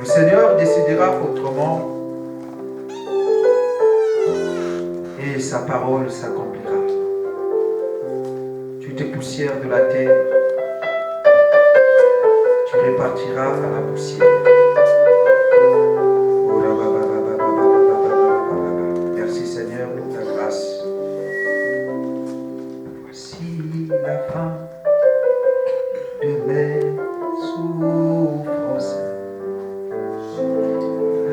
Le Seigneur décidera autrement et sa parole s'accomplira. Tu te poussières de la terre, tu répartiras à la poussière. Merci Seigneur pour ta grâce. Voici la fin de mes souffrances.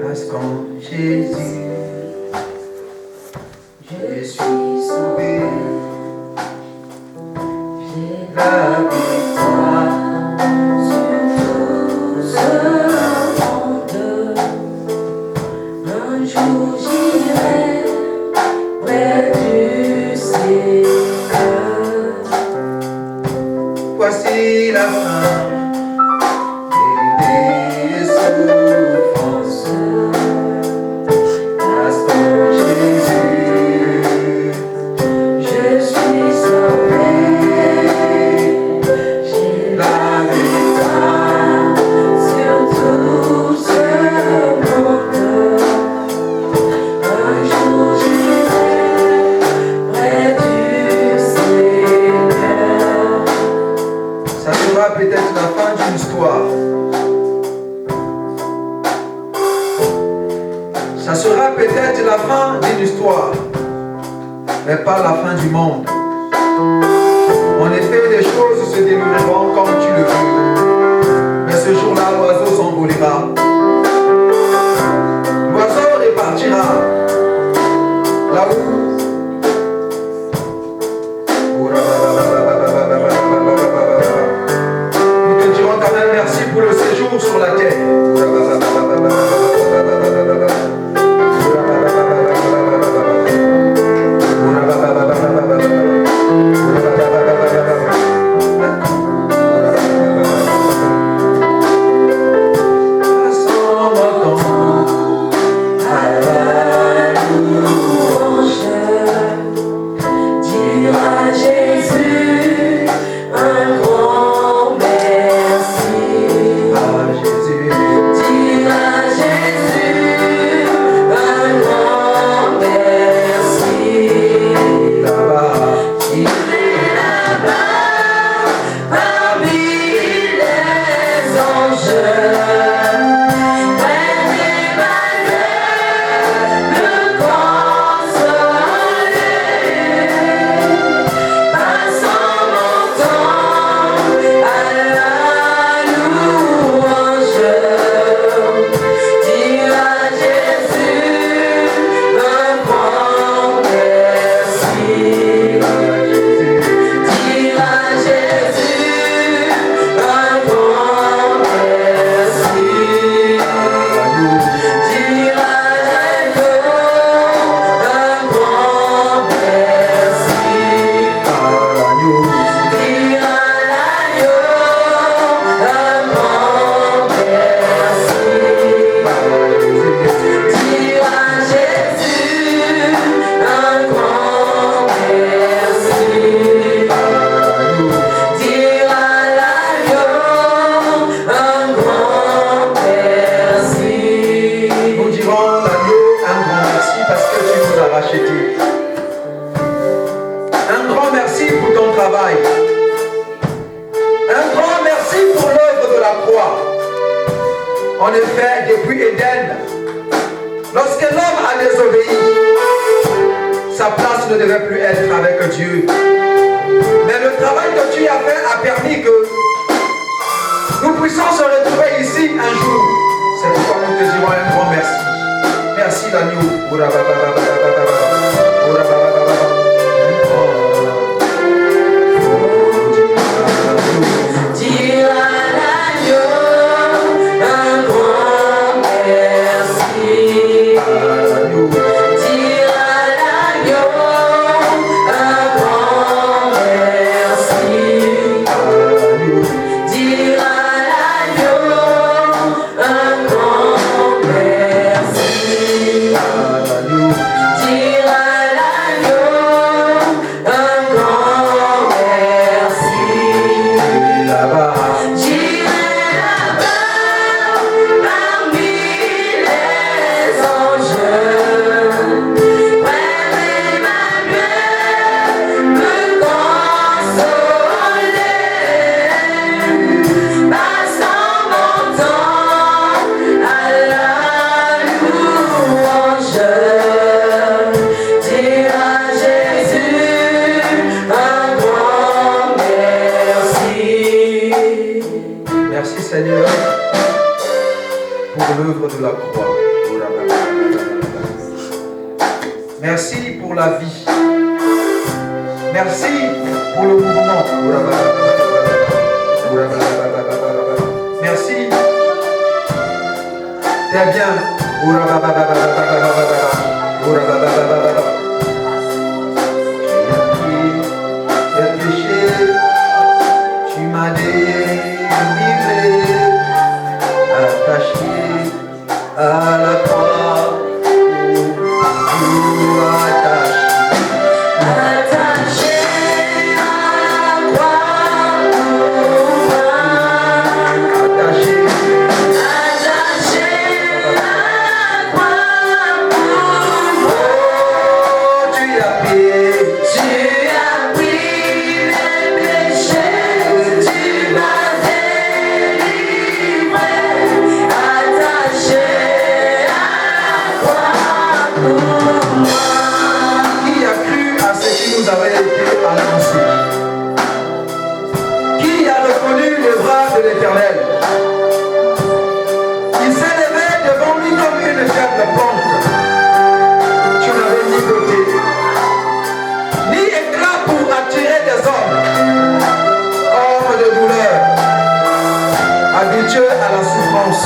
Parce qu'en Jésus, je suis sauvé. J'ai la victoire sur tout ce monde. Un jour j'irai près du Seigneur. Voici la fin des souffrances. Parce qu'en Jésus, je suis sauvé. J'ai la victoire sur tout ce monde. Un jour j'irai près du Seigneur. Ça sera peut-être la fin d'une histoire. Ça sera peut-être la fin d'une histoire, mais pas la fin du monde. En effet, les choses se dérouleront comme tu le veux. Mais ce jour-là, l'oiseau s'envolera. L'oiseau repartira là où nous te dirons quand même merci pour le séjour sur la terre. En effet, depuis Éden, lorsque l'homme a désobéi, sa place ne devait plus être avec Dieu. Mais le travail que tu as fait a permis que nous puissions se retrouver ici un jour. C'est pourquoi nous te dirons un grand merci. Merci l'agneau. You pour l'œuvre de la croix. Merci pour la vie. Merci pour le mouvement. Merci. T'es bien. Tu m'as délivré, attaché à la croix, attaché à la croix pour moi, attaché à la croix pour moi. tu as payé. Tu as pris mes péchés, tu m'as délivré, attaché à la croix pour moi. Qui a cru à ce qui nous avait été annoncé? Qui a reconnu les bras de l'Éternel? Il s'est levé devant lui comme une faible plante. Tu n'avais ni beauté, ni éclat pour attirer des hommes. Homme de douleur, habitué à la souffrance,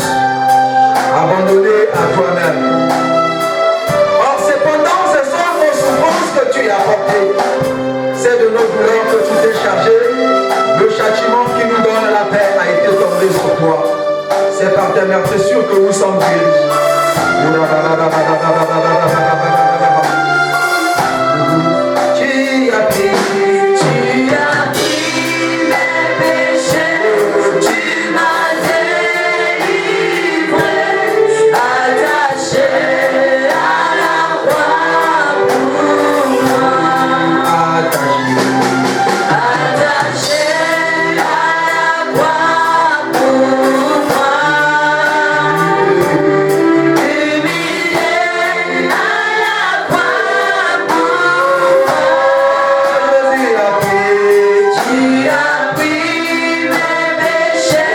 abandonné à toi-même. Or, cependant, ce sont nos souffrances que tu as portées. C'est de nos douleurs que tu t'es chargé. Le châtiment qui nous donne la paix a été tombé sur toi. C'est par tes meurtrissures que nous sommes guéris. Tu as pris. Tu as pris mes péchés, tu m'as délivré, attaché à la croix pour moi, attaché à la croix pour moi, humilié à la croix pour moi. Tu as pris mes péchés,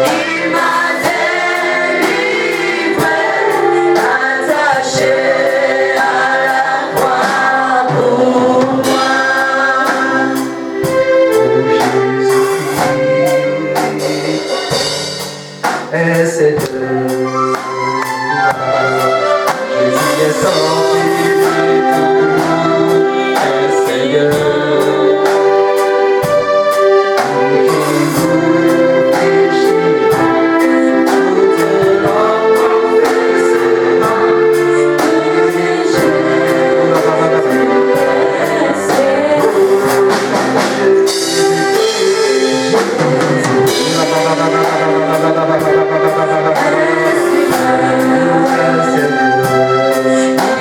il m'a délivré, attaché à la croix pour moi. Et c'est de Jésus est sorti du Seigneur.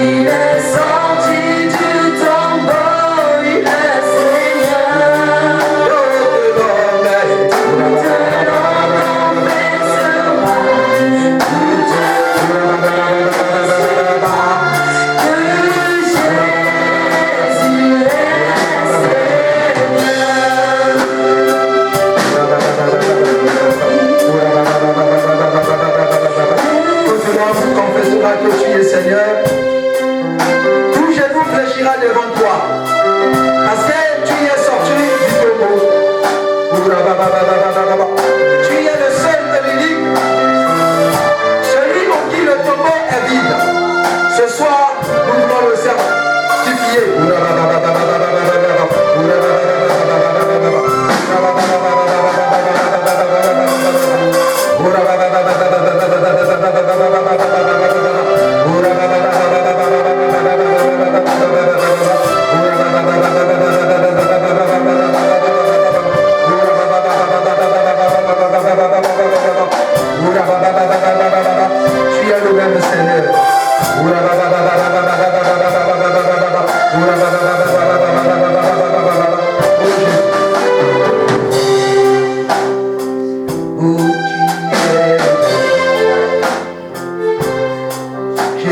Il est sorti du tombeau, il est Seigneur. Confessera que tu es Seigneur, tout genou fléchira devant toi, parce que tu es sorti du tombeau. Tu es le seul et l'unique, celui en qui le tombeau est vide. Ce soir, nous voulons le certifier. Tu es le même Seigneur. Tu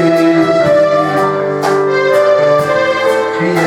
es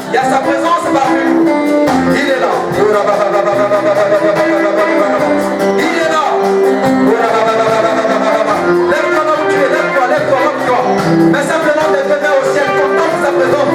Il y a sa présence parmi nous. Il est là. Il est là. Lève-toi là où tu es. Lève-toi, lève-toi, lève-toi. Mais simplement de lever au ciel, contemple sa présence.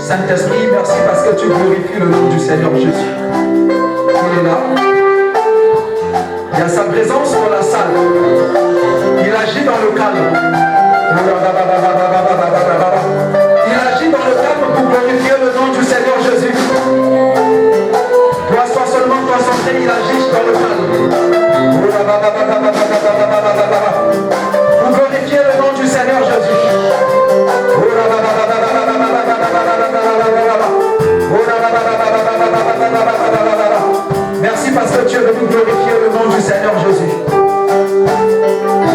Saint-Esprit, merci parce que tu glorifies le nom du Seigneur Jésus. Il est là. Il y a sa présence dans la salle. Il agit dans le calme. Il agit dans le calme pour glorifier le nom du Seigneur Jésus. Toi, sois seulement concentré, il agit dans le calme. Pour glorifier le nom du Seigneur Jésus. Merci parce que tu es venu glorifier nom du Seigneur Jésus.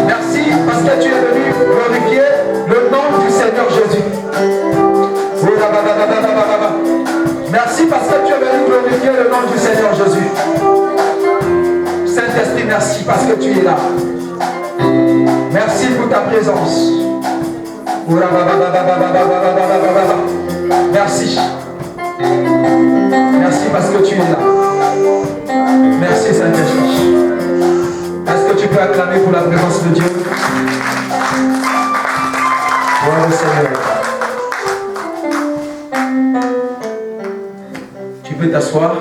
Merci parce que tu es venu glorifier le nom du Seigneur Jésus. Merci parce que tu es venu glorifier le nom du Seigneur Jésus. Saint-Esprit, merci parce que tu es là. Merci pour ta présence. Merci. Merci parce que tu es là. Merci Saint-Esprit. Est-ce que tu peux acclamer pour la présence de Dieu? Gloire au Seigneur. Tu peux t'asseoir.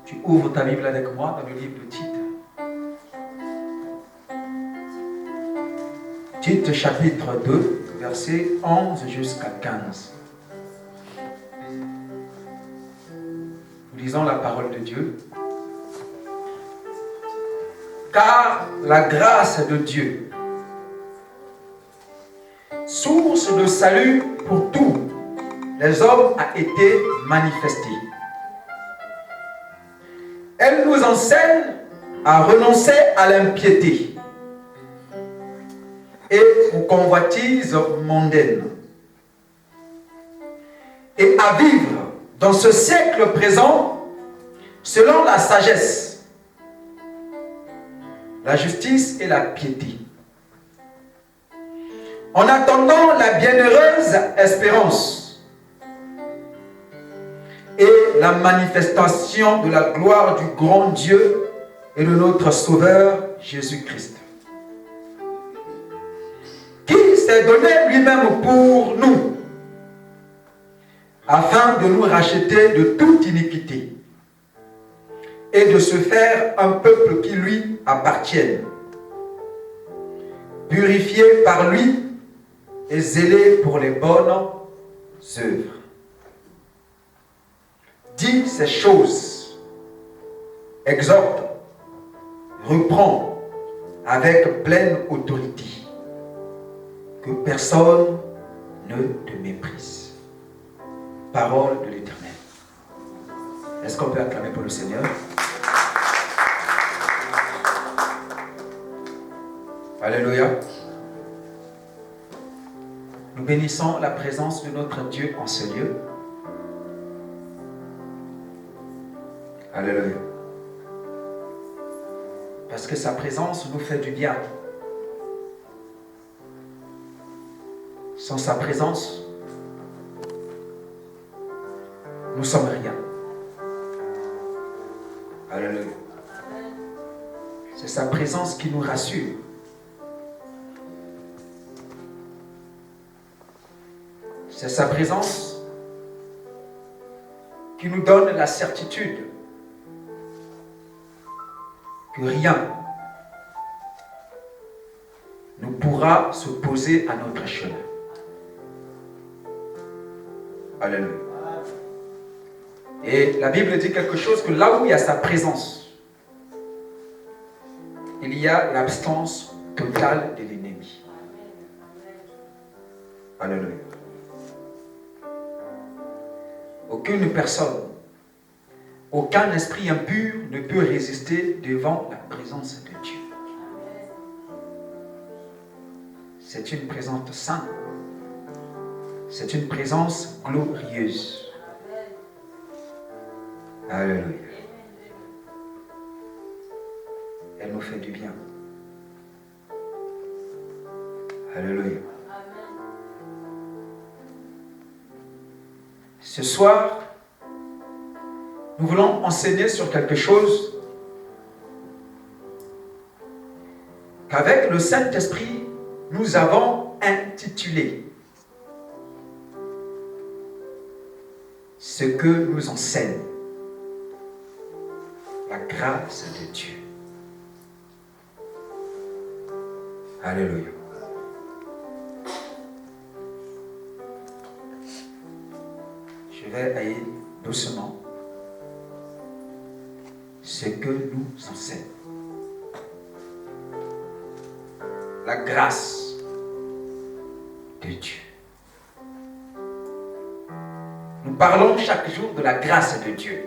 Tu ouvres ta Bible avec moi dans le livre de Tite. Tite chapitre 2, versets 11 jusqu'à 15. Nous lisons la parole de Dieu. Car la grâce de Dieu, source de salut pour tous les hommes, a été manifestée. Elle nous enseigne à renoncer à l'impiété et aux convoitises mondaines et à vivre dans ce siècle présent selon la sagesse, la justice et la piété, en attendant la bienheureuse espérance et la manifestation de la gloire du grand Dieu et de notre Sauveur Jésus-Christ, qui s'est donné lui-même pour nous, afin de nous racheter de toute iniquité et de se faire un peuple qui lui appartienne, purifié par lui et zélé pour les bonnes œuvres. Dis ces choses, exhorte, reprend avec pleine autorité, que personne ne te méprise. Parole de l'Éternel. Est-ce qu'on peut acclamer pour le Seigneur? Alléluia. Nous bénissons la présence de notre Dieu en ce lieu. Alléluia. Parce que sa présence nous fait du bien. Sans sa présence, nous ne sommes rien. Alléluia. C'est sa présence qui nous rassure. C'est sa présence qui nous donne la certitude que rien ne pourra se poser à notre chemin. Alléluia. Et la Bible dit quelque chose, que là où il y a sa présence, il y a l'absence totale de l'ennemi. Alléluia. Aucune personne, aucun esprit impur ne peut résister devant la présence de Dieu. C'est une présence sainte. C'est une présence glorieuse. Alléluia. Elle nous fait du bien. Alléluia. Ce soir, nous voulons enseigner sur quelque chose qu'avec le Saint-Esprit, nous avons intitulé ce que nous enseigne la grâce de Dieu. Alléluia. Je vais aller doucement. Ce que nous enseigne la grâce de Dieu. Nous parlons chaque jour de la grâce de Dieu.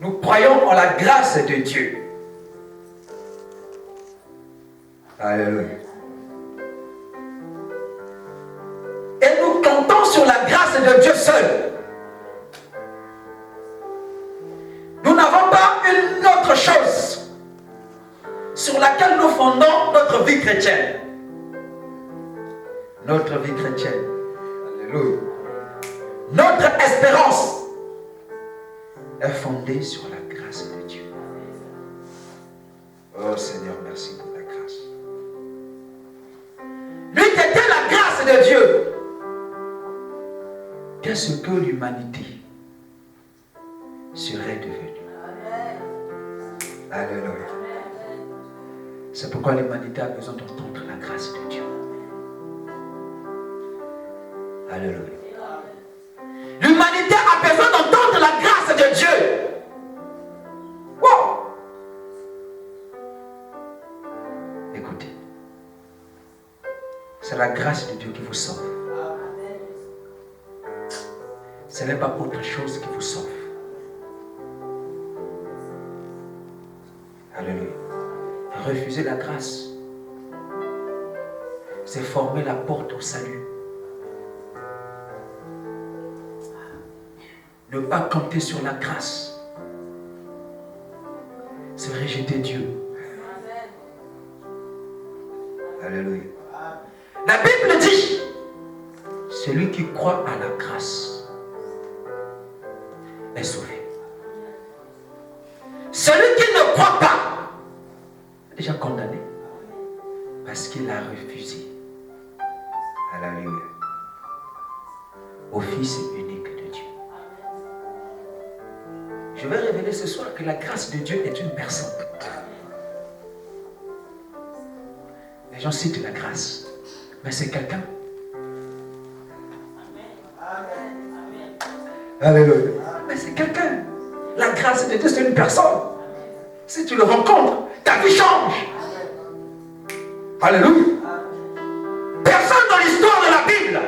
Nous croyons en la grâce de Dieu. Alléluia. Et nous comptons sur la grâce de Dieu seul. Nous n'avons pas une autre chose sur laquelle nous fondons notre vie chrétienne. Notre vie chrétienne. Alléluia. Notre espérance est fondée sur la grâce de Dieu. Oh Seigneur, merci pour la grâce. Lui qui était la grâce de Dieu. Qu'est-ce que l'humanité serait devenue? Alléluia. C'est pourquoi l'humanité a besoin d'entendre la grâce de Dieu. Alléluia. L'humanité a besoin d'entendre la grâce de Dieu. Wow. Écoutez, c'est la grâce de Dieu qui vous sauve. Ce n'est pas autre chose qui vous sauve. Alléluia. Refuser la grâce, c'est former la porte au salut. Ne pas compter sur la grâce, c'est rejeter Dieu. Alléluia. La Bible dit, celui qui croit à la grâce est sauvé. Celui qui ne croit pas est déjà condamné parce qu'il a refusé. Alléluia. Au Fils unique de Dieu. Je vais révéler ce soir que la grâce de Dieu est une personne. Les gens citent la grâce, mais c'est quelqu'un. Alléluia. Mais c'est quelqu'un. La grâce de Dieu, c'est une personne. Si tu le rencontres, ta vie change. Alléluia. Personne dans l'histoire de la Bible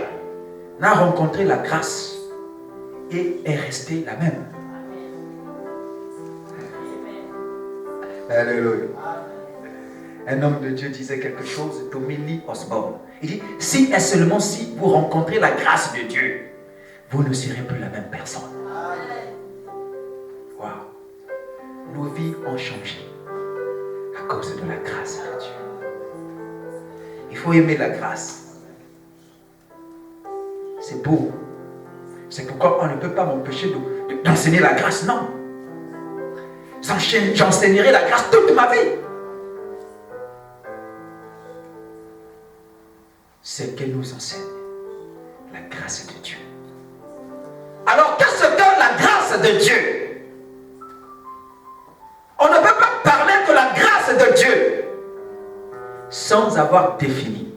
n'a rencontré la grâce et est resté la même. Alléluia. Un homme de Dieu disait quelque chose, Tommy Lee Osborne. Il dit, si et seulement si vous rencontrez la grâce de Dieu, vous ne serez plus la même personne. Wow. Nos vies ont changé à cause de la grâce de Dieu. Il faut aimer la grâce. C'est beau. C'est pourquoi on ne peut pas m'empêcher d'enseigner la grâce, non. J'enseignerai la grâce toute ma vie. C'est qu'elle nous enseigne la grâce de Dieu. Alors, qu'est-ce que la grâce de Dieu? On ne peut pas parler de la grâce de Dieu sans avoir défini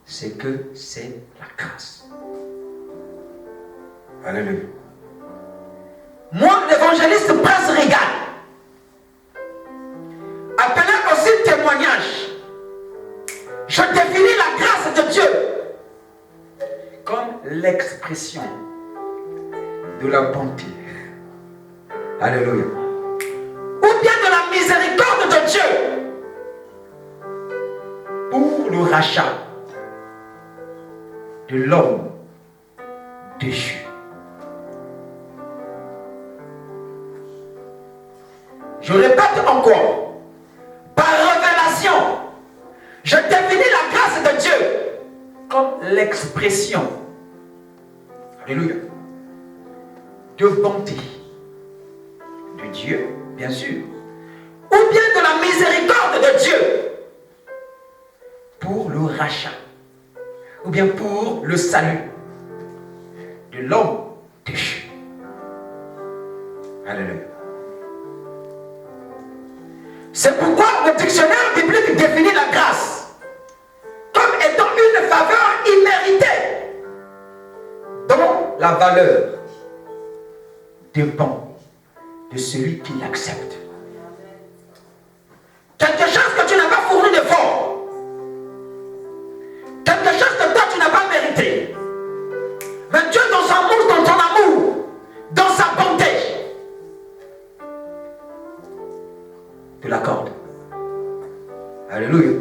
ce que c'est la grâce. Alléluia. Moi, l'évangéliste Prince Reagan, appelé aussi témoignage, je définis la grâce de Dieu comme l'expression de la bonté. Alléluia. Ou bien de la miséricorde de Dieu pour le rachat de l'homme déchu. Je répète encore, par révélation, je définis la grâce de Dieu comme l'expression, alléluia, de bonté de Dieu, bien sûr, ou bien de la miséricorde de Dieu pour le rachat, ou bien pour le salut de l'homme déchu. Alléluia. C'est pourquoi le dictionnaire biblique définit la grâce comme étant une faveur imméritée la valeur dépend de celui qui l'accepte. Quelque chose que tu n'as pas fourni d'effort, quelque chose que toi tu n'as pas mérité, mais Dieu dans son amour, dans sa bonté, te l'accorde. Alléluia.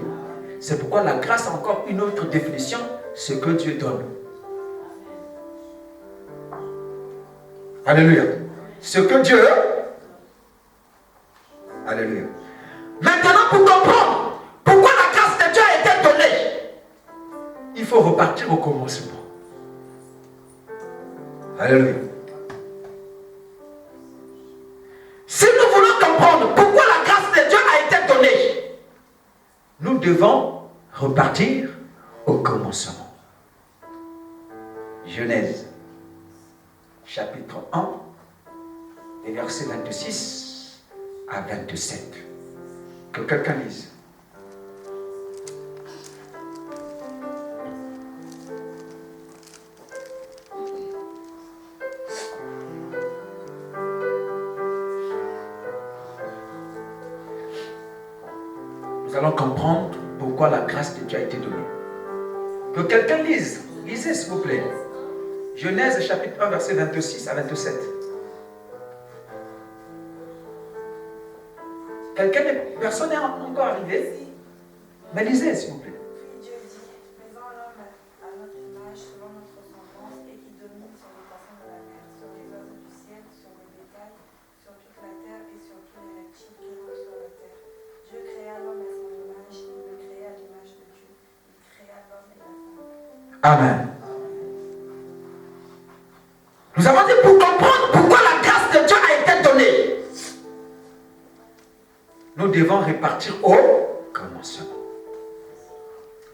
C'est pourquoi la grâce a encore une autre définition, ce que Dieu donne. Alléluia. Ce que Dieu... Alléluia. Maintenant, pour comprendre pourquoi la grâce de Dieu a été donnée, il faut repartir au commencement. Alléluia. Si nous voulons comprendre pourquoi la grâce de Dieu a été donnée, nous devons repartir au commencement. Genèse, chapitre 1, les versets 26 à 27. Que quelqu'un lise. Nous allons comprendre pourquoi la grâce de Dieu a été donnée. Que quelqu'un lise. Lisez s'il vous plaît. Genèse chapitre 1 verset 26 à 27. Personne n'est encore arrivé. Mais lisez s'il vous plaît. Puis Dieu dit, faisons l'homme à notre image, selon notre ressemblance, et qui domine sur les poissons de la mer, sur les oiseaux du ciel, sur le bétail, sur toute la terre et sur tous les reptiles qui rampent sur la terre. Dieu créa l'homme à son image, il le créa à l'image de Dieu. Il créa l'homme et la femme. Amen. Nous avons dit pour comprendre pourquoi la grâce de Dieu a été donnée, nous devons repartir au commencement.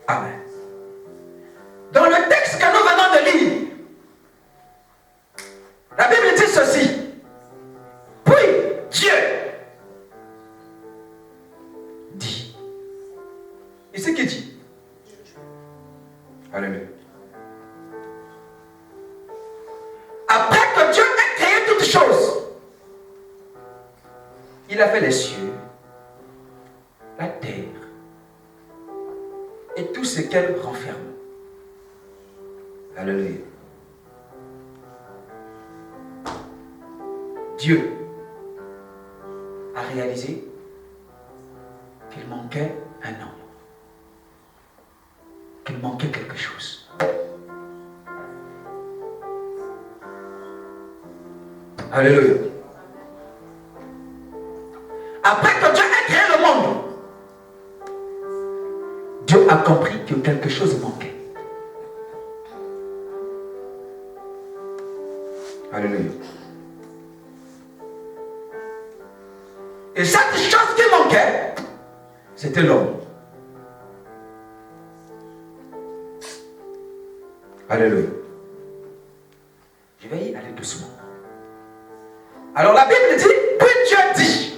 Amen. Dans le texte que nous venons de lire, la Bible dit ceci. Puis Dieu dit. Et c'est qui dit? Alléluia. Après que Dieu ait créé toutes choses, il a fait les cieux, la terre et tout ce qu'elle renferme. Alléluia. Dieu a réalisé qu'il manquait un homme, qu'il manquait quelque chose. Alléluia. Après que Dieu ait créé le monde, Dieu a compris que quelque chose manquait. Alléluia. Et cette chose qui manquait, c'était l'homme. Alléluia. Je vais y aller doucement. Alors la Bible dit, puis Dieu dit.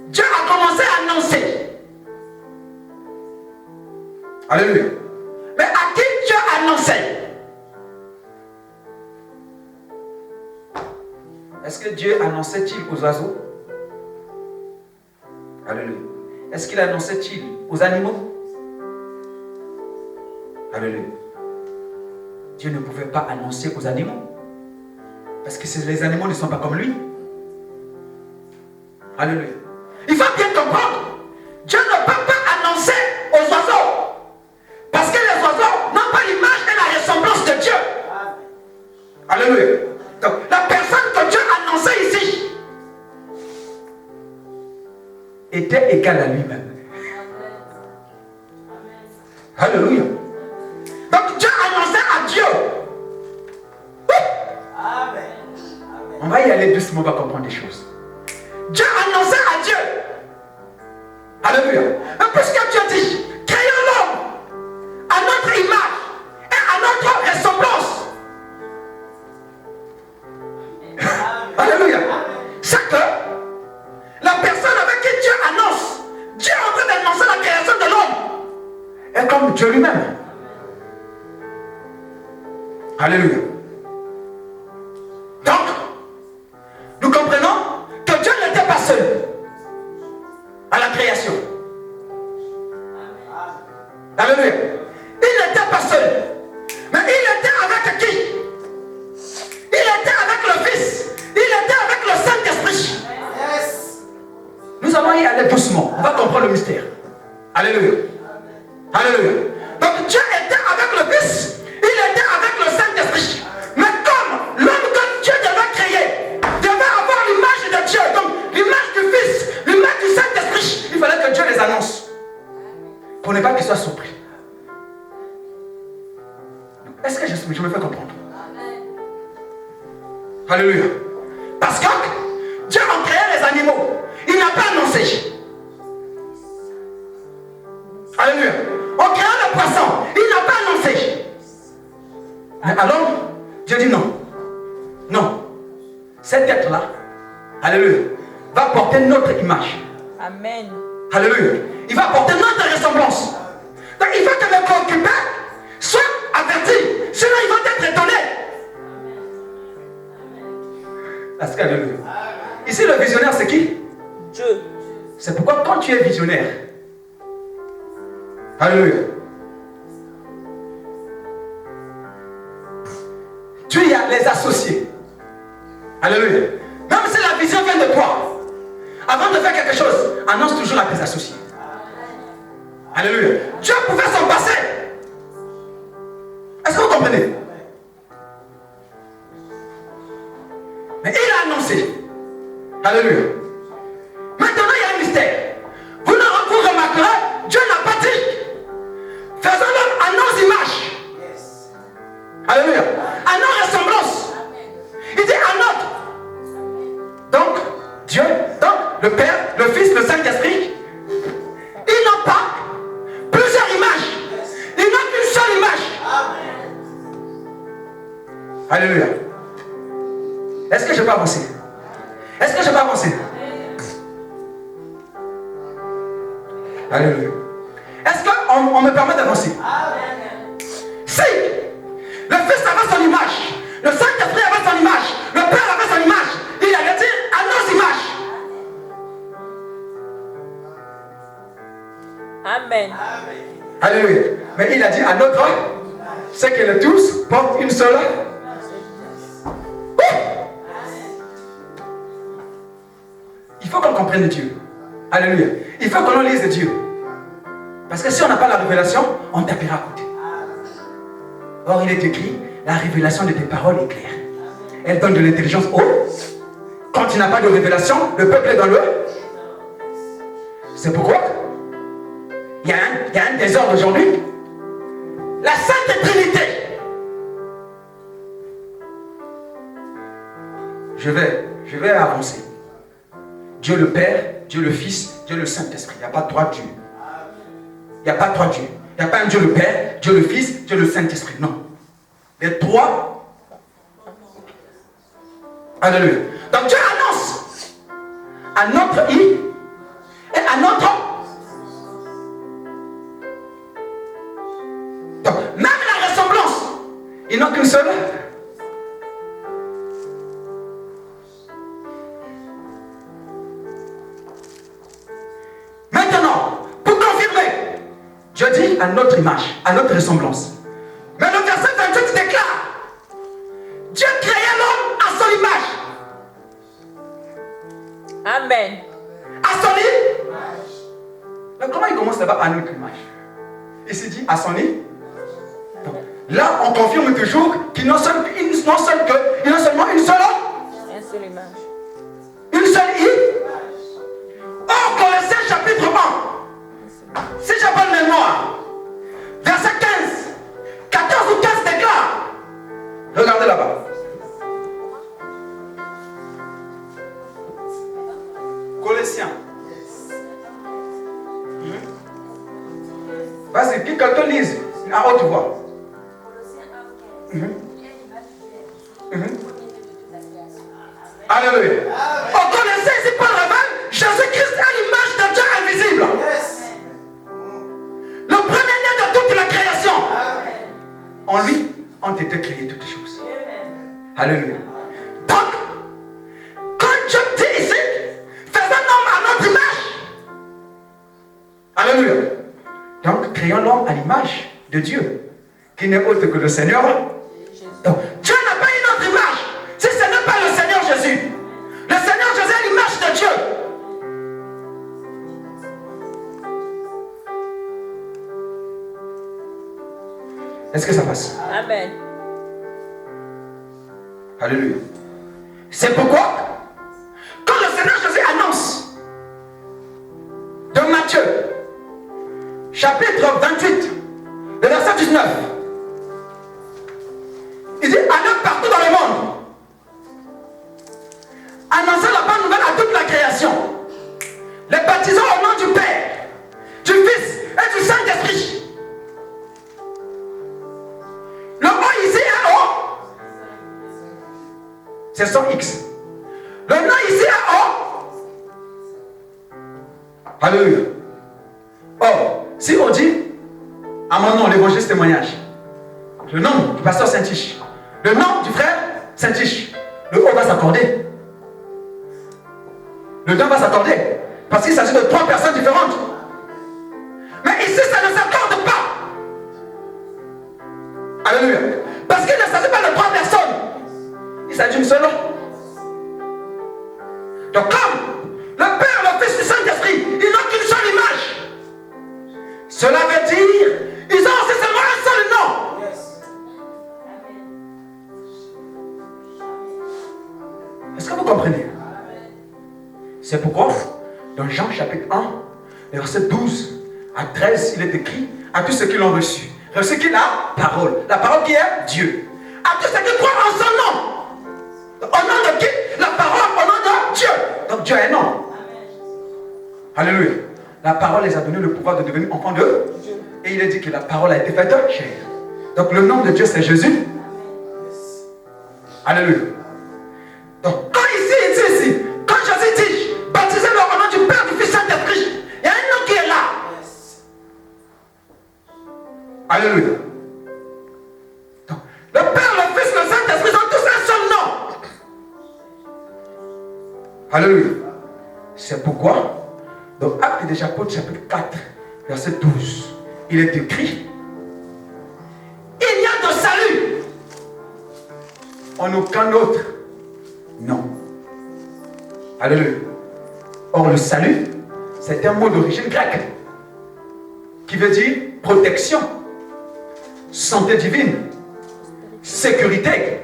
Dieu a commencé à annoncer. Alléluia. Mais à qui Dieu annonçait? Est-ce que Dieu annonçait-il aux oiseaux? Alléluia. Est-ce qu'il annonçait-il aux animaux? Alléluia. Dieu ne pouvait pas annoncer aux animaux. Parce que les animaux ne sont pas comme lui. Alléluia. Il faut bien comprendre. Dieu ne peut pas annoncer aux oiseaux. Parce que les oiseaux n'ont pas l'image et la ressemblance de Dieu. Alléluia. Donc, la personne que Dieu annonçait ici était égale à lui-même. Alléluia. Donc, Dieu annonçait à Dieu. Amen. On va y aller doucement, on va comprendre des choses. Dieu annonçait à Dieu. Alléluia. Mais puisque Dieu dit, créons l'homme à notre image et à notre ressemblance. Alléluia. C'est que la personne avec qui Dieu annonce, Dieu est en train d'annoncer la création de l'homme, est comme Dieu lui-même. Alléluia. Alléluia. Il n'était pas seul. Mais il était avec qui? Il était avec le Fils. Il était avec le Saint-Esprit. Yes. Nous allons y aller doucement. On va comprendre le mystère. Alléluia. Alléluia. Donc Dieu était avec le Fils. Il était avec le Saint-Esprit. Mais comme l'homme que Dieu devait créer devait avoir l'image de Dieu, donc l'image du Fils, l'image du Saint-Esprit, il fallait que Dieu les annonce. Pour ne pas qu'ils soient surpris. Est-ce que je me fais comprendre? Alléluia. Parce que Dieu a créé les animaux. Il n'a pas annoncé. Alléluia. On créa le poisson. Il n'a pas annoncé. Mais alors, Dieu dit non. Non. Cette tête-là, alléluia, va porter notre image. Amen. Alléluia. Il va porter notre ressemblance. Donc il faut que les préoccupés soient avertis. Sinon ils vont être étonnés. Parce que, alléluia. Ici le visionnaire c'est qui? Dieu. C'est pourquoi quand tu es visionnaire, alléluia, tu y as les associés. Alléluia. Même si la vision vient de toi, avant de faire quelque chose, annonce toujours à tes associés. Alléluia. Dieu pouvait s'en passer. Est-ce que vous comprenez? Mais il a annoncé. Alléluia. Maintenant, il y a un mystère. Vous remarquerez, Dieu n'a pas dit faisons l'homme à nos images. Alléluia. À nos ressemblances. Il dit à notre. Donc, Dieu, donc le Père, le Fils, le Saint-Esprit, ils n'ont pas plusieurs images. Ils n'ont qu'une seule image. Alléluia. Est-ce que je peux avancer? Est-ce que je peux avancer? Alléluia. Est-ce qu'on me permet d'avancer? Si le Fils avait son image, le Saint-Esprit avait son image, le Père avait son image, il allait dire à nos images. Amen. Alléluia. Mais il a dit à notre, c'est que les tous portent une seule. Il faut qu'on comprenne Dieu. Alléluia. Il faut qu'on lise Dieu. Parce que si on n'a pas la révélation, on tapera à côté. Or, il est écrit, la révélation de tes paroles est claire. Elle donne de l'intelligence aux. Quand il n'a pas de révélation, le peuple est dans le. C'est pourquoi il y a un désordre aujourd'hui. La Sainte Trinité. Je vais avancer. Dieu le Père, Dieu le Fils, Dieu le Saint-Esprit. Il n'y a pas trois dieux. Il n'y a pas trois dieux. Il n'y a pas un Dieu le Père, Dieu le Fils, Dieu le Saint-Esprit. Non. Les trois. Alléluia. Donc Dieu annonce à notre I et à notre. Donc même la ressemblance, ils n'ont qu'une seule. Maintenant, pour confirmer, Dieu dit à notre image, à notre ressemblance. Mais le verset 28 déclare, Dieu créait l'homme à son image. Amen. À son image. Mais comment il commence là-bas à notre image? Il s'est dit à son image. Là, on confirme toujours qu'il n'a seulement une seule image. Une seule I. Or, Colossiens chapitre 1, si j'ai bonne mémoire, verset 15, 14 ou 15 déclare. Regardez là-bas. Colossiens. Vas-y, qui quelqu'un lise à haute voix. Alléluia. On connaissait ici par la main, Jésus-Christ est l'image de Dieu invisible. Le premier-né de toute la création. En lui ont été créées toutes choses. Alléluia. Donc, quand Dieu dit ici, faisons un homme à notre image. Alléluia. Donc, créant l'homme à l'image de Dieu, qui n'est autre que le Seigneur. Donc, Dieu n'a pas une autre image. Si ce n'est pas le Seigneur Jésus. Le Seigneur Jésus est l'image de Dieu. Est-ce que ça passe? Amen. Alléluia. C'est pourquoi, quand le Seigneur Jésus annonce de Matthieu, chapitre 28, le verset 19, il dit, allez partout dans le monde, annoncez la bonne nouvelle à toute la création, les baptisant au nom du Père, du Fils et du Saint-Esprit. Le O ici est O, c'est son X. Le nom ici est O. Alléluia. Or, si on dit, à mon nom, l'évangile témoignage, le nom du pasteur Saint-Tiche, le nom du frère Saint-Tiche, le O va s'accorder. Le nom va s'accorder. Parce qu'il s'agit de 3 personnes différentes. Mais ici, ça ne s'accorde pas. Alléluia. Parce qu'il ne s'agit pas de 3 personnes. Il s'agit d'une seule. Donc comme le Père, le Fils du Saint-Esprit, ils n'ont qu'une seule image. Cela veut dire, ils ont aussi seulement un seul nom. Est-ce que vous comprenez? C'est pourquoi, dans Jean chapitre 1, verset 12 à 13, il est écrit à tous ceux qui l'ont reçu. Reçu qui? La parole. La parole qui est Dieu. À tous ceux qui croient en son nom. Au nom de qui? La parole, au nom de Dieu. Donc Dieu est non. Alléluia. La parole les a donné le pouvoir de devenir enfants de Dieu. Et il a dit que la parole a été faite chair. Donc le nom de Dieu c'est Jésus. Alléluia. Donc quand ici, quand Jésus dit, baptisez-le au nom du Père, du Fils, Saint-Esprit, il y a un nom qui est là. Alléluia. Donc, le Père, le Fils, le Saint-Esprit ont tous un seul nom. Alléluia. C'est pourquoi, dans Actes des Apôtres, chapitre 4, verset 12, il est écrit, il n'y a de salut en aucun autre nom. Alléluia. Or, le salut, c'est un mot d'origine grecque qui veut dire protection, santé divine, sécurité,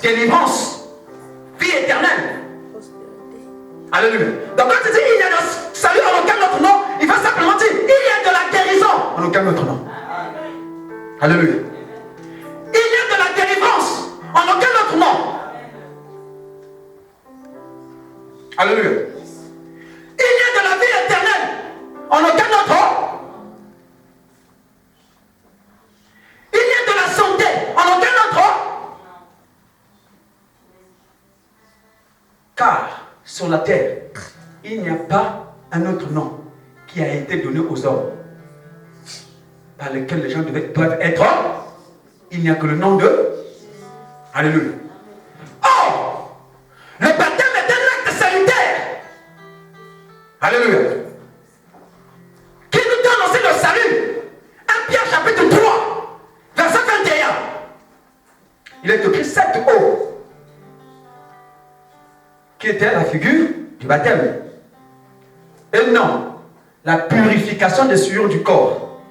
délivrance, vie éternelle. Alléluia. Donc quand il dit il y a de salut en aucun autre nom, il va simplement dire il y a de la guérison en aucun autre nom. Alléluia. Il y a de la délivrance en aucun autre nom. Alléluia. Il y a de la vie éternelle en aucun autre nom. Il y a de la santé en aucun autre nom. Car sur la terre, il n'y a pas un autre nom qui a été donné aux hommes par lequel les gens doivent être. Il n'y a que le nom de Alléluia. Or, le baptême est un acte salutaire. Alléluia. Qui nous donne aussi le salut. 1 Pierre chapitre 3, verset 21. Il est écrit 7 eaux qui était la figure du baptême. Et non, la purification des souillures du corps.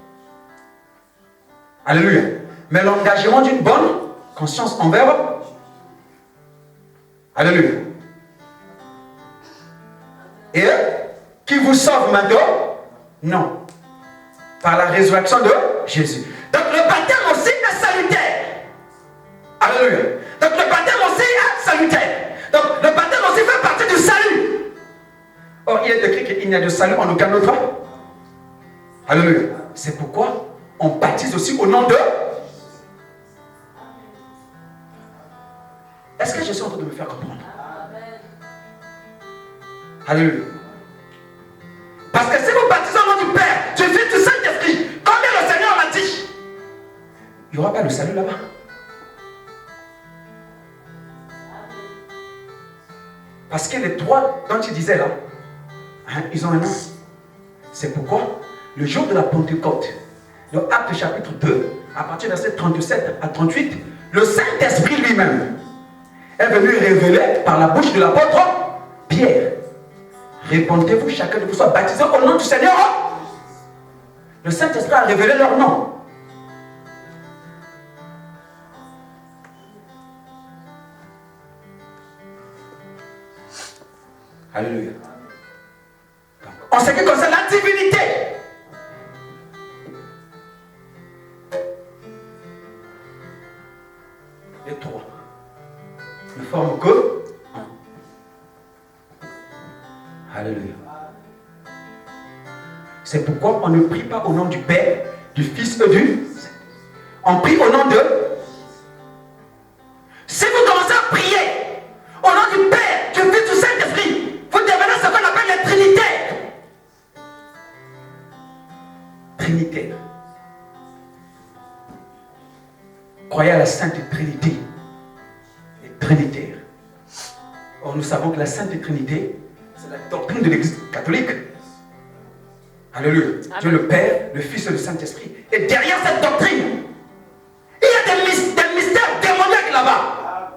Alléluia. Mais l'engagement d'une bonne conscience envers. Alléluia. Et qui vous sauve maintenant? Non. Par la résurrection de Jésus. Donc le baptême aussi est salutaire. Alléluia. Donc le baptême aussi est salutaire. Donc le baptême aussi fait partie du salut. Or il est écrit qu'il n'y a de salut en aucun autre. Alléluia. C'est pourquoi on baptise aussi au nom de. Est-ce que je suis en train de me faire comprendre? Alléluia. Parce que si vous baptisez au nom du Père, du Fils, du Saint-Esprit, comme le Seigneur l'a dit, il n'y aura pas de salut là-bas. Parce que les 3 dont il disait là, hein, ils ont un nom. C'est pourquoi le jour de la Pentecôte, Dans Actes chapitre 2, à partir du verset 37 à 38, le Saint-Esprit lui-même est venu révéler par la bouche de l'apôtre Pierre. Répondez-vous, chacun de vous soit baptisé au nom du Seigneur. Le Saint-Esprit a révélé leur nom. Alléluia. Donc, en ce qui concerne la divinité, les trois ne forment que un. Alléluia. C'est pourquoi on ne prie pas au nom du Père, du Fils et du Saint. On prie au nom de... Si vous commencez à prier au nom du Père, du Fils et du Saint-Esprit, vous devenez ce qu'on appelle les Trinitaires. Trinitaire. Croyez à la Sainte Trinité. Les Trinitaires. Or, nous savons que la Sainte Trinité, c'est la doctrine de l'Église catholique. Alléluia. Dieu le Père, le Fils et le Saint-Esprit. Et derrière cette doctrine, il y a des mystères démoniaques là-bas.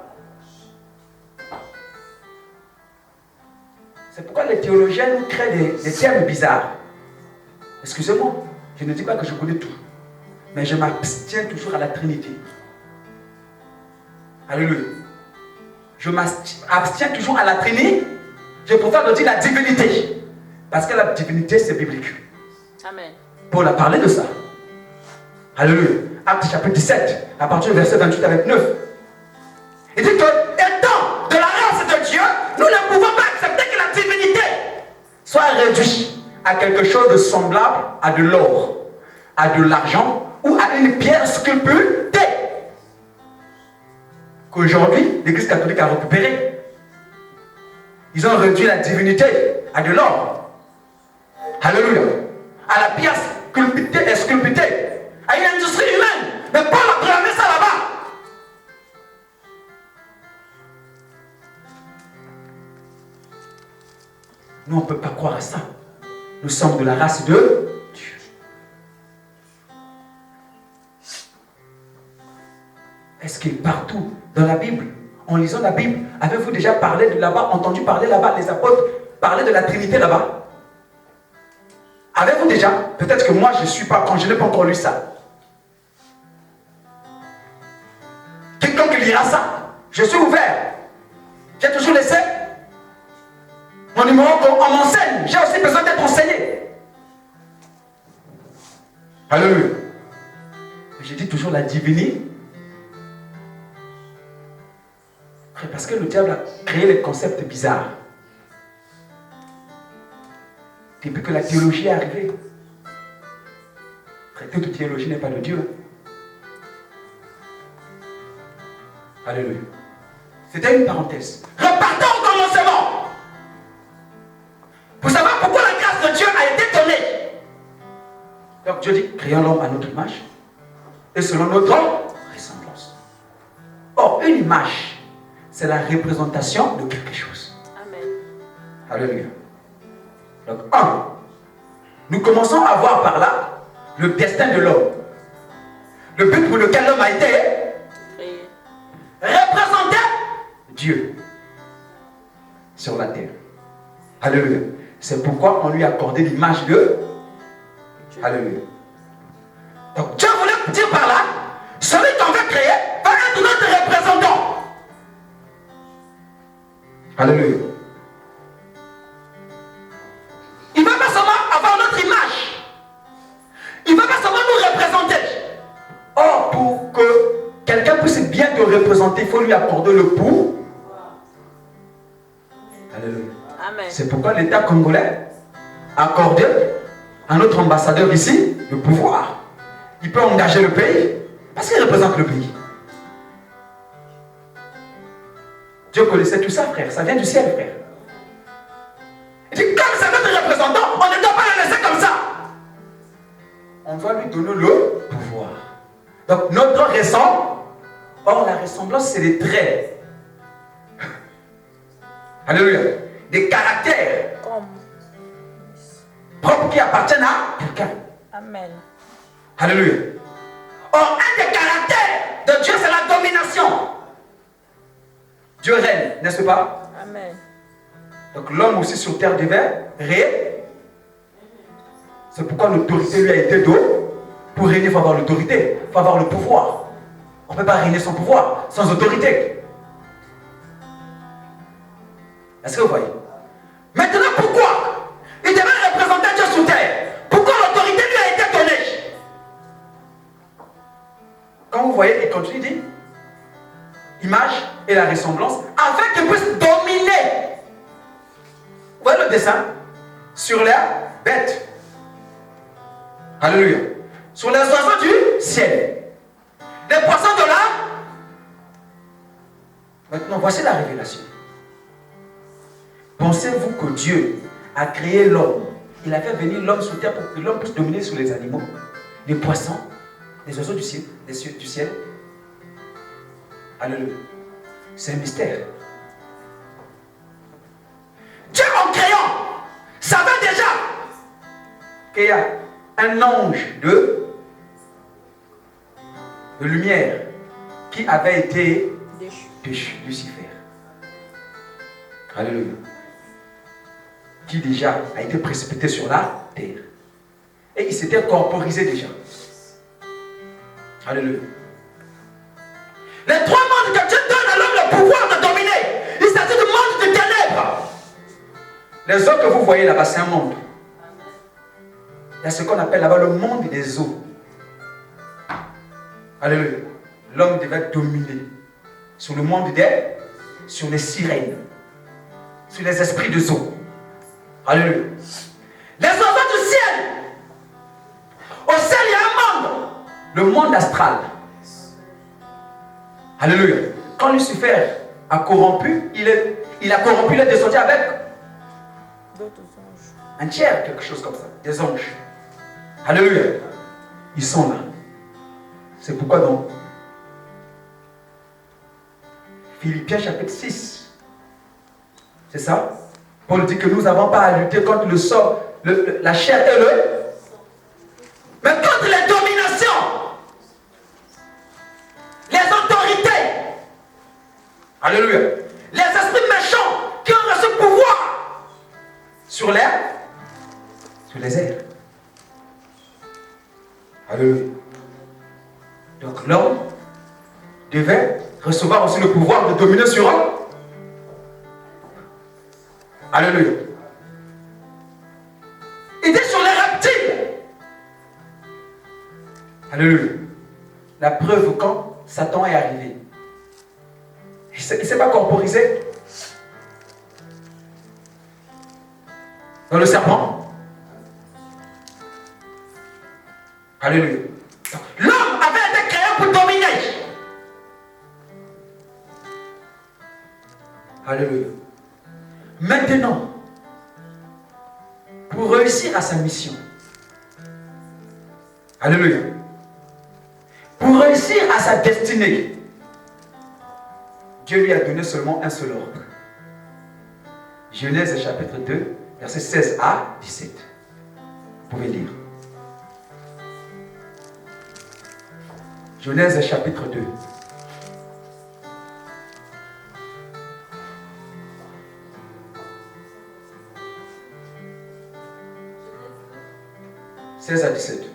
C'est pourquoi les théologiens nous créent des termes bizarres. Excusez-moi, je ne dis pas que je connais tout. Mais je m'abstiens toujours à la Trinité. Alléluia. Je m'abstiens toujours à la Trinité. Je préfère de dire la divinité. Parce que la divinité, c'est biblique. Amen. Paul a parlé de ça. Alléluia. Actes chapitre 17, à partir du verset 28 à 29. Il dit que, étant de la race de Dieu, nous ne pouvons pas accepter que la divinité soit réduite à quelque chose de semblable à de l'or, à de l'argent ou à une pierre sculptée qu'aujourd'hui l'Église catholique a récupérée. Ils ont réduit la divinité à de l'or. Alléluia. À la pierre sculptée, à une industrie humaine. Mais Paul a programmé ça là-bas. Nous, on ne peut pas croire à ça. Nous sommes de la race de Dieu. Est-ce qu'il est partout dans la Bible, en lisant la Bible, avez-vous déjà parlé de là-bas, entendu parler là-bas, les apôtres parler de la Trinité là-bas? Avez-vous déjà? Peut-être que moi je ne suis pas, quand je n'ai pas encore lu ça. Quiconque lira ça, je suis ouvert. J'ai toujours laissé mon numéro qu'on m'enseigne. J'ai aussi besoin d'être enseigné. Alléluia. Je dis toujours la divinité. Parce que le diable a créé les concepts bizarres. Depuis que la théologie est arrivée. Toute théologie n'est pas de Dieu. Alléluia. C'était une parenthèse. Repartons au commencement. Pour savoir pourquoi la grâce de Dieu a été donnée. Donc Dieu dit, créons l'homme à notre image et selon notre ressemblance. Or, une image, c'est la représentation de quelque chose. Amen. Alléluia. Donc, nous commençons à voir par là le destin de l'homme. Le but pour lequel l'homme a été représenter Dieu sur la terre. Alléluia. C'est pourquoi on lui a accordé l'image de Dieu. Alléluia. Donc Dieu voulait dire par là, celui qu'on veut créer va être notre représentant. Alléluia. Il ne va pas seulement avoir notre image. Il ne va pas seulement nous représenter. Or, pour que quelqu'un puisse bien te représenter, il faut lui accorder le pouvoir. Alléluia. Amen. C'est pourquoi l'État congolais a accordé à notre ambassadeur ici le pouvoir. Il peut engager le pays parce qu'il représente le pays. Dieu connaissait tout ça, frère. Ça vient du ciel, frère. Il dit, comme c'est notre représentant, on ne doit pas le laisser comme ça. On doit lui donner le pouvoir. Donc, notre ressemblance, or la ressemblance, c'est des traits. Alléluia. Des caractères propres qui appartiennent à quelqu'un. Amen. Alléluia. Or, un des caractères de Dieu, c'est la domination. Dieu règne, n'est-ce pas? Amen. Donc l'homme aussi sur terre devait régner. C'est pourquoi l'autorité lui a été donnée. Pour régner, il faut avoir l'autorité, il faut avoir le pouvoir. On ne peut pas régner sans pouvoir, sans autorité. Est-ce que vous voyez? Maintenant, pourquoi il devait représenter Dieu sur terre? Pourquoi l'autorité lui a été donnée? Quand vous voyez, il continue, il dit image et la ressemblance, afin qu'il puisse dominer. Vous voyez le dessin? Sur les bêtes. Alléluia. Sur les oiseaux du ciel. Les poissons de l'air. Maintenant, voici la révélation. Pensez-vous que Dieu a créé l'homme? Il a fait venir l'homme sur terre pour que l'homme puisse dominer sur les animaux, les poissons, les oiseaux du ciel, les cieux du ciel. Alléluia. C'est un mystère. Dieu en créant savait déjà qu'il y a un ange de lumière qui avait été déchu, Lucifer. Alléluia. Qui déjà a été précipité sur la terre. Et il s'était corporisé déjà. Alléluia. Les trois mondes que Dieu donne à l'homme le pouvoir de dominer, il s'agit du monde de ténèbres. Les eaux que vous voyez là-bas, c'est un monde. Il y a ce qu'on appelle là-bas le monde des eaux. Alléluia. L'homme devait dominer sur le monde sur les sirènes, sur les esprits des eaux. Alléluia. Les oiseaux du ciel. Au ciel, il y a un monde. Le monde astral. Alléluia. Quand Lucifer a corrompu, il a corrompu les descendus avec D'autres anges. un tiers, quelque chose comme ça. Des anges. Alléluia. Ils sont là. C'est pourquoi donc Philippiens chapitre 6. C'est ça? Paul dit que nous n'avons pas à lutter contre le sort, la chair et le... mais contre les dominations, les autorités. Alléluia. Les esprits méchants qui ont reçu pouvoir sur l'air, sur les airs. Alléluia. Donc l'homme devait recevoir aussi le pouvoir de dominer sur eux. Alléluia. Il dit sur les reptiles. Alléluia. La preuve quand Satan est arrivé. Il ne s'est pas corporisé dans le serpent. Alléluia. L'homme avait été créé pour dominer. Alléluia. Maintenant, pour réussir à sa mission, alléluia, pour réussir à sa destinée, Dieu lui a donné seulement un seul ordre. Genèse chapitre 2, versets 16 à 17. Vous pouvez lire. Genèse chapitre 2. « 16 à 17. » L'Éternel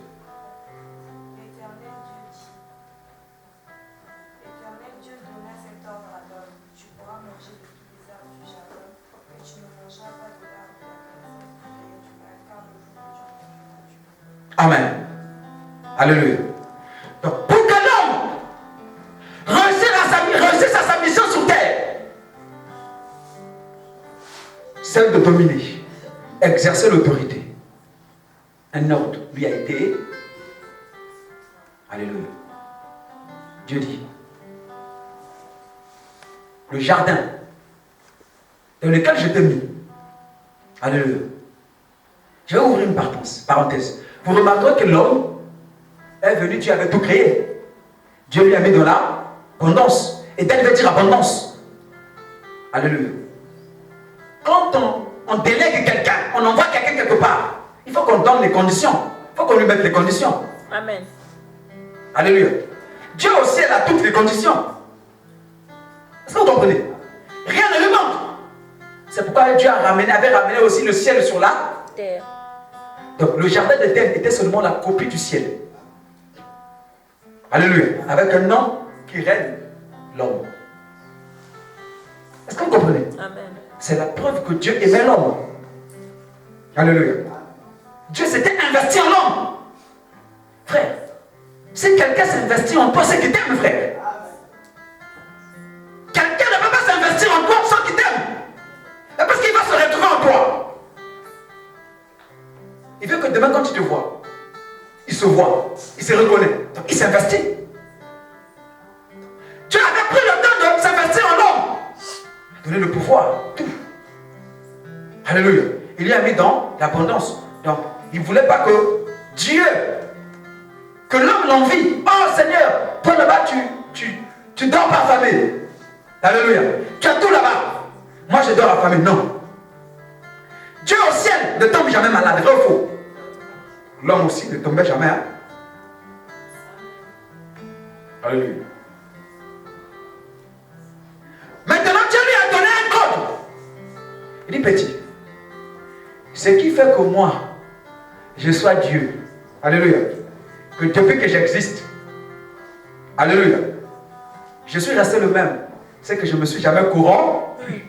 Dieu donna cet ordre à l'homme. Tu pourras manger de tous les arbres du jardin, mais tu ne mangeras pas de l'arbre de la connaissance du bien et du mal, car le jour où tu en mangeras, tu mourras. Amen. Alléluia. Donc, pour que l'homme réussisse à sa mission sur terre, celle de dominer, exercer l'autorité, un ordre lui a été. Alléluia. Dieu dit, le jardin dans lequel je t'ai mis. Alléluia. Je vais ouvrir une parenthèse. Vous remarquerez que l'homme est venu, Dieu avait tout créé. Dieu lui a mis dans l'abondance. Et Dieu veut dire abondance. Alléluia. Quand on délègue quelqu'un, on envoie quelqu'un quelque part, il faut qu'on donne les conditions. Il faut qu'on lui mette les conditions. Amen. Alléluia. Dieu au ciel a toutes les conditions. Est-ce que vous comprenez? Rien ne lui manque. C'est pourquoi Dieu avait ramené aussi le ciel sur la Terre. Donc le jardin d'Éden était seulement la copie du ciel. Alléluia. Avec un homme qui règne l'homme. Est-ce que vous comprenez? Amen. C'est la preuve que Dieu aimait l'homme. Alléluia. Dieu s'était investi en l'homme. Frère, si quelqu'un s'investit en toi, c'est qu'il t'aime, frère. Quelqu'un ne peut pas s'investir en toi sans qu'il t'aime. Parce qu'il va se retrouver en toi. Il veut que demain, quand tu te vois, il se voit, il se reconnaît. Donc, il s'investit. Dieu avait pris le temps de s'investir en l'homme. Donner le pouvoir, tout. Alléluia. Il lui a mis dans l'abondance. Donc, il ne voulait pas que Dieu, que l'homme l'envie. Oh Seigneur, toi là-bas, tu dors pas affamé. Alléluia. Tu as tout là-bas. Moi, je dors affamé. Non. Dieu au ciel ne tombe jamais malade. Vrai ou faux? L'homme aussi ne tombait jamais. Hein? Alléluia. Maintenant, Dieu lui a donné un code. Il dit, petit, ce qui fait que moi, je sois Dieu. Alléluia. Que depuis que j'existe, alléluia, je suis resté le même. C'est que je ne me suis jamais corrompu.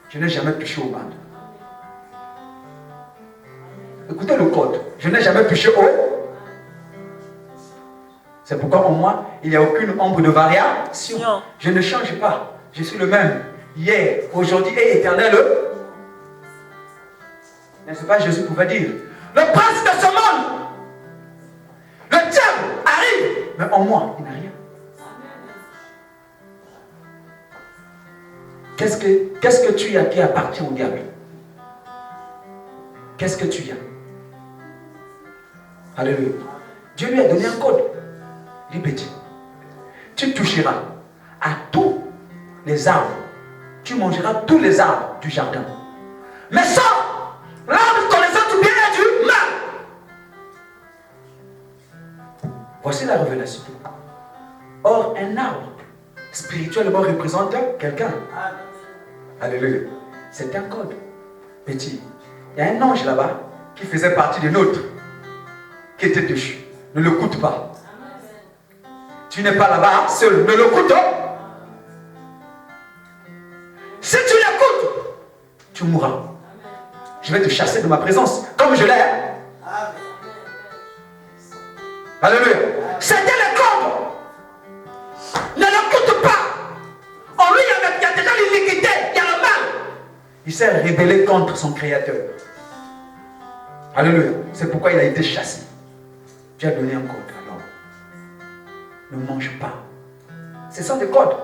Je n'ai jamais touché au mal. Écoutez le code. Je n'ai jamais touché au. C'est pourquoi en moi, il n'y a aucune ombre de variation. Non. Je ne change pas. Je suis le même. Hier, aujourd'hui et éternel. N'est-ce pas, Jésus pouvait dire. Le prince de ce monde, le diable arrive. Mais en moi, il n'a rien. Qu'est-ce que tu as qui appartient au diable? Qu'est-ce que tu as? Alléluia. Dieu lui a donné un code. Il dit, petit, tu toucheras à tous les arbres. Tu mangeras tous les arbres du jardin. Mais sauf l'arbre connaissant du bien et du mal. Voici la révélation. Or, un arbre, spirituellement, représente quelqu'un. Alléluia. C'est un code. Petit. Il y a un ange là-bas qui faisait partie des nôtres, qui était dessus. Ne l'écoute pas. Tu n'es pas là-bas seul. Ne l'écoute pas. Si tu l'écoutes, tu mourras. Je vais te chasser de ma présence, comme je l'ai. Alléluia. C'était le code. Ne l'écoute pas. En lui, il y a déjà l'iniquité, il y a le mal. Il s'est rébellé contre son Créateur. Alléluia. C'est pourquoi il a été chassé. Dieu a donné un code à l'homme. Ne mange pas. C'est ça le code.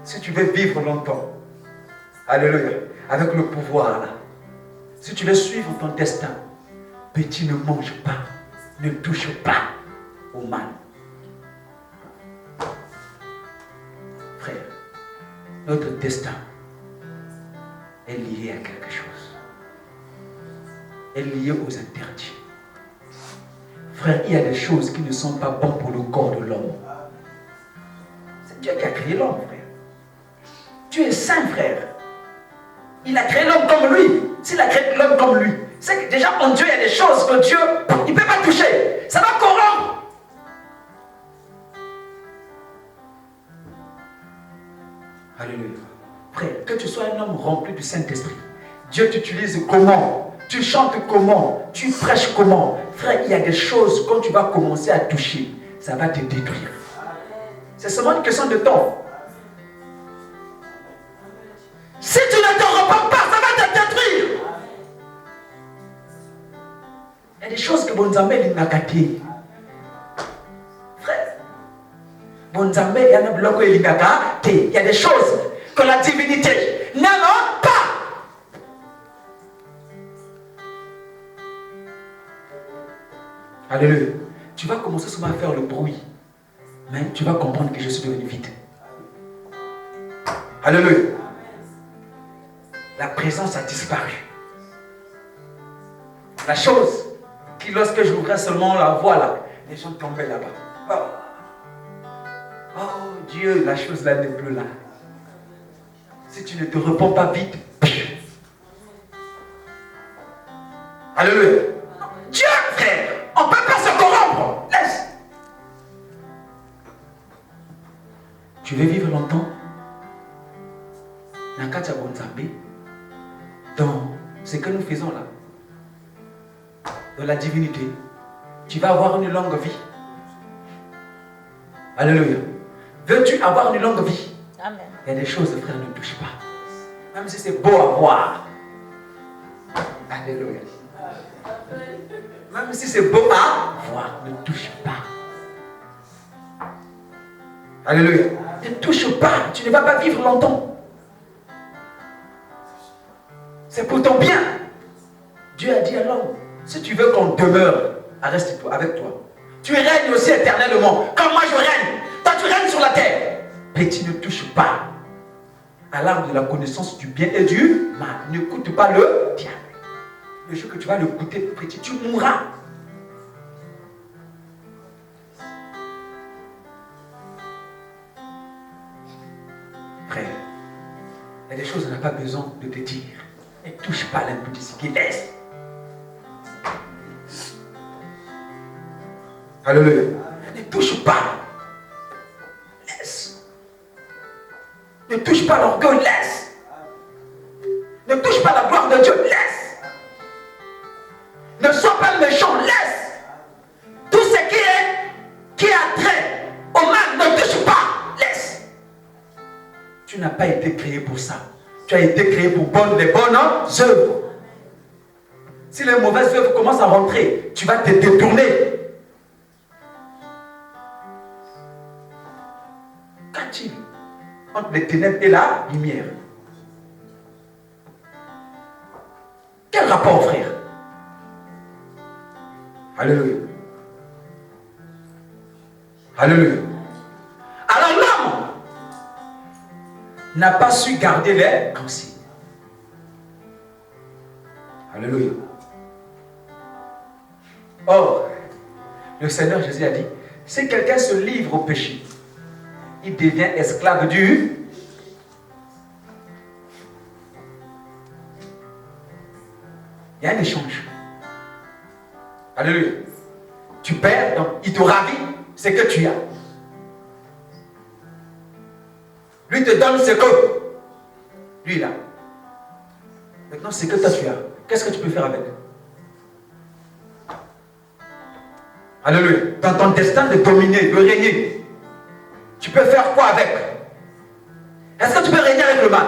Si tu veux vivre longtemps, alléluia, avec le pouvoir là, si tu veux suivre ton destin, petit, ne mange pas, ne touche pas au mal. Frère, notre destin est lié à quelque chose. Est lié aux interdits. Frère, il y a des choses qui ne sont pas bonnes pour le corps de l'homme. C'est Dieu qui a créé l'homme, frère. Dieu est saint, frère. Il a créé l'homme comme lui. S'il a créé l'homme comme lui, c'est que déjà en Dieu, il y a des choses que Dieu, il ne peut pas toucher. Ça va corrompre. Alléluia. Frère, que tu sois un homme rempli du Saint-Esprit, Dieu t'utilise comment? Tu chantes comment? Tu prêches comment? Frère, il y a des choses, quand tu vas commencer à toucher, ça va te détruire. C'est seulement une question de temps. Si tu ne te repens pas, ça va te détruire. Il y a des choses que Bonzambe n'a pas gâté. Frère, Bonzambe, il y a un bloc il n'a pas gâté. Il y a des choses que la divinité n'aime pas. Alléluia. Tu vas commencer seulement à faire le bruit, mais tu vas comprendre que je suis devenu vide. Alléluia. La présence a disparu. La chose qui, lorsque j'ouvrais seulement la voie là, Les gens tombaient là-bas. Oh Dieu, la chose là n'est plus là. Si tu ne te réponds pas vite. Alléluia. Dieu, frère, on ne peut pas se corrompre. Laisse. Tu veux vivre longtemps? Nakacha Bonzambe. Dans ce que nous faisons là, dans la divinité, tu vas avoir une longue vie. Alléluia. Veux-tu avoir une longue vie? Amen. Il y a des choses, frère, ne touche pas. Même si c'est beau à voir. Alléluia. Même si c'est beau à voir, ne touche pas. Alléluia. Ne touche pas. Tu ne vas pas vivre longtemps. C'est pour ton bien. Dieu a dit à l'homme, si tu veux qu'on demeure, reste avec toi. Tu règnes aussi éternellement. Comme moi je règne. Toi tu règnes sur la terre. Petit, ne touche pas à l'arbre de la connaissance du bien et du mal. N'écoute pas le diable. Le jour que tu vas le goûter, petit, tu mourras. Frère, il y a des choses qu'on n'a pas besoin de te dire. Ne touche pas l'impudicité. Laisse. Alléluia. Ne touche pas. Laisse. Ne touche pas l'orgueil. Laisse. Ne touche pas la gloire de Dieu. Laisse. Ne sois pas méchant. Laisse. Tout ce qui a trait au mal, ne touche pas. Laisse. Tu n'as pas été créé pour ça. Tu as été créé pour les bonnes œuvres. Si les mauvaises œuvres commencent à rentrer, tu vas te détourner. Qu'as-tu entre les ténèbres et la lumière? Quel rapport, frère? Alléluia. Alléluia. Alors l'homme n'a pas su garder les consignes. Alléluia. Or, le Seigneur Jésus a dit, si quelqu'un se livre au péché, il devient esclave du... Il y a un échange. Alléluia. Tu perds, donc il te ravit ce que tu as. Lui te donne ce que lui là. Maintenant, c'est que toi tu as. Qu'est-ce que tu peux faire avec? Alléluia. Dans ton destin de dominer, de régner, tu peux faire quoi avec? Est-ce que tu peux régner avec le mal?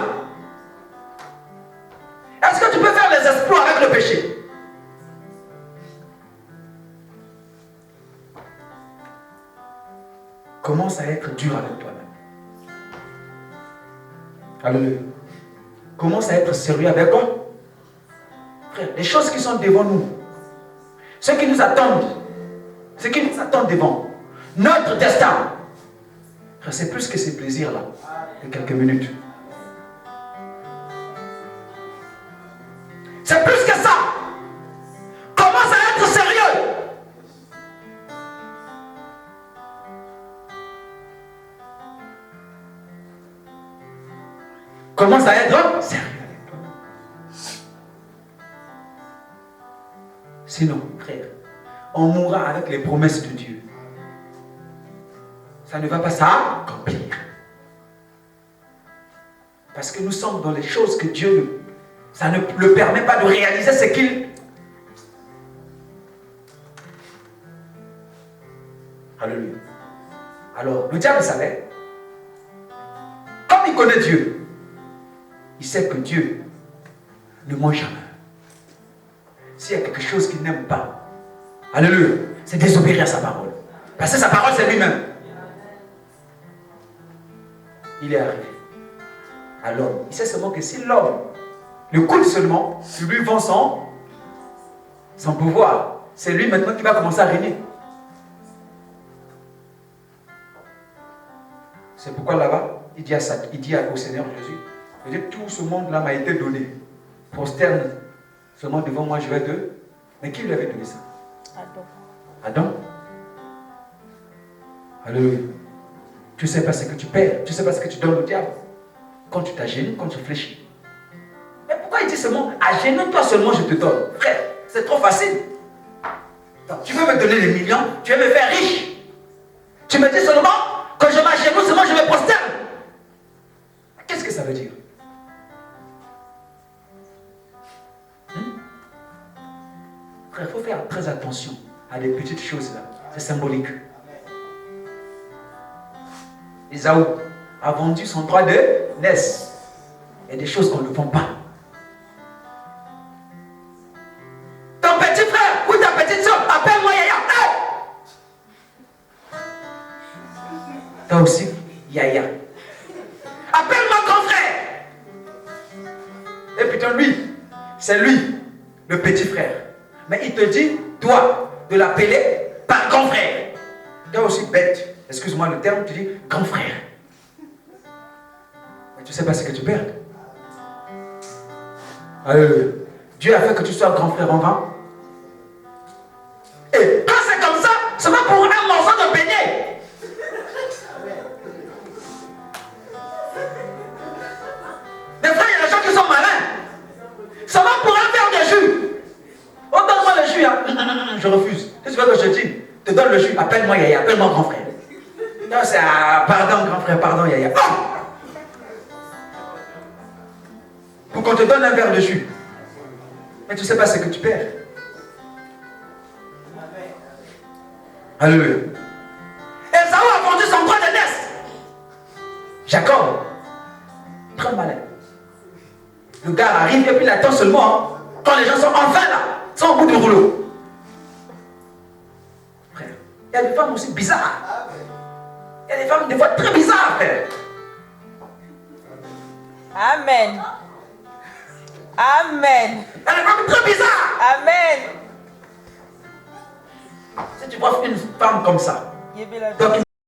Est-ce que tu peux faire les exploits avec le péché? Commence à être dur avec toi-même. Alléluia. Commence à être sérieux avec toi. Frère, les choses qui sont devant nous, ce qui nous attendent devant notre destin, frère, c'est plus que ces plaisirs-là de quelques minutes. C'est plus que ça. Commence à être sérieux. Commence à être sérieux avec toi. Sinon, frère, on mourra avec les promesses de Dieu. Ça ne va pas s'accomplir. Parce que nous sommes dans les choses que Dieu, ça ne le permet pas de réaliser ce qu'il... Alléluia. Alors, le diable savait. Comme il connaît Dieu, il sait que Dieu ne ment jamais. S'il y a quelque chose qu'il n'aime pas, alléluia, c'est désobéir à sa parole. Parce que sa parole, c'est lui-même. Il est arrivé à l'homme. Il sait seulement que si l'homme le coule seulement, il lui vend son pouvoir. C'est lui maintenant qui va commencer à régner. C'est pourquoi là-bas, il dit au Seigneur Jésus, il dit, tout ce monde-là m'a été donné. Prosterne seulement devant moi, je vais te... Mais qui lui avait donné ça? Adam. Adam. Alléluia. Tu ne sais pas ce que tu perds. Tu ne sais pas ce que tu donnes au diable. Quand tu t'agenouilles, quand tu fléchis. Mais pourquoi il dit seulement, agenouille-toi seulement, je te donne. Frère, c'est trop facile. Donc, tu veux me donner des millions, tu veux me faire riche. Tu me dis seulement, quand je m'agenouille seulement, je me prosterne. Qu'est-ce que ça veut dire? Frère, il faut faire très attention à des petites choses là. C'est symbolique. Ésaü a vendu son droit de naissance. Il y a des choses qu'on ne vend pas. Ton petit frère ou ta petite soeur, appelle-moi Yaya. Toi aussi, Yaya. Appelle-moi grand frère. Et putain, lui, c'est lui, le petit frère. Mais il te dit, toi, de l'appeler par grand frère. Toi aussi bête. Excuse-moi le terme, tu dis grand frère. Mais tu ne sais pas ce que tu perds. Dieu a fait que tu sois grand frère en vain. Et quand c'est comme ça, c'est pas pour un morceau de beignet. Des fois, il y a des gens qui sont malins. Ça va pour un verre de jus. Oh, donne-moi le jus. Hein. Je refuse. Qu'est-ce que je te dis? Te donne le jus. Appelle-moi Yaya. Appelle-moi grand frère. Non, c'est pardon, grand frère. Pardon, Yaya. Oh! Pour qu'on te donne un verre de jus. Mais tu ne sais pas ce que tu perds. Alléluia. Ésaü a vendu son droit de naissance. Jacob, très malin. Le gars arrive et puis il attend seulement hein, quand les gens sont enfin là, sont au bout du rouleau. Frère, il y a des femmes aussi bizarres. Il y a des femmes des fois très bizarres, frère. Amen. Amen. Il y a des femmes très bizarres. Amen. Si tu vois une femme comme ça, donc